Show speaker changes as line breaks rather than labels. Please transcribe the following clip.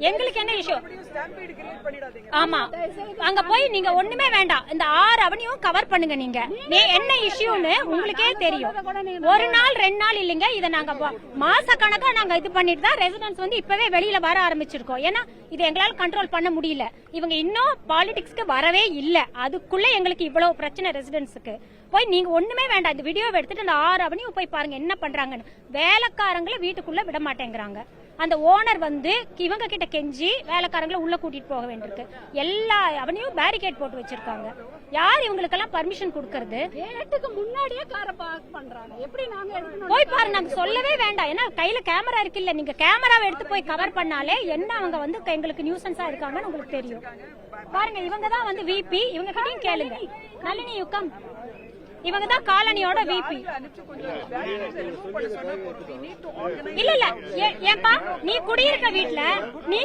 எங்களுக்கு என்ன இஷ்யூ? ஆமா, அங்க போய் நீங்க ஒண்ணுமே வேண்டாம், இந்த 6 அவனியும் கவர் பண்ணுங்க. நீங்க என்ன இஷ்யூன்னு உங்களுக்கே தெரியும். ஒரு நாள் 2 நாள் இல்லைங்க, இதை நாங்க மாச கணக்கா நாங்க இது பண்ணிட்டு தான் ரெசிடென்ட்ஸ் வந்து இப்பவே வெளியில வர ஆரம்பிச்சிருக்கோம். ஏன்னா இது எங்களால கண்ட்ரோல் பண்ண முடியல. இவங்க இன்னும் பாலிடிக்ஸ்க்கு வரவே இல்ல, அதுக்குள்ள எங்களுக்கு இவ்வளவு பிரச்சனை ரெசிடென்ட்ஸுக்கு. போய் நீங்க ஒண்ணுமே வேண்டாம், இந்த வீடியோவை எடுத்துட்டு அந்த 6 அவனியும் போய் பாருங்க என்ன பண்றாங்கன்னு. வேலைக்காரங்களை வீட்டுக்குள்ள விட மாட்டேங்கிறாங்க. அந்த ஓனர் வந்து இவங்க கிட்ட கெஞ்சி வேலைக்காரங்களை உள்ள கூட்டிட்டு போக வேண்டியிருக்கு. எல்லா அவனையும் பேரிகேட் போட்டு வச்சிருக்காங்க. யார் இவங்களுக்கெல்லாம் பர்மிஷன் கொடுக்கறது?
கேட்டுக்கு முன்னாடியே காரை பார்க் பண்றாங்க. எப்படி நாங்க எடுக்கணும்?
போய் பாருங்க, நாங்க சொல்லவே வேண்டாம். ஏன்னா கையில கேமரா இருக்கு இல்ல, நீங்க கேமராவை எடுத்து போய் கவர் பண்ணாலே என்ன அவங்க வந்து எங்களுக்கு நியூசன்ஸா இருக்காங்கன்னு உங்களுக்கு தெரியும். பாருங்க, இவங்க தான் வந்து விபி, இவங்க கிட்டயும் கேளுங்க. நளினி யுக்கம், இவங்க தான் காலனியோட விபி. இல்ல இல்ல, ஏன்பா நீ குடியிருக்க வீட்டுல நீ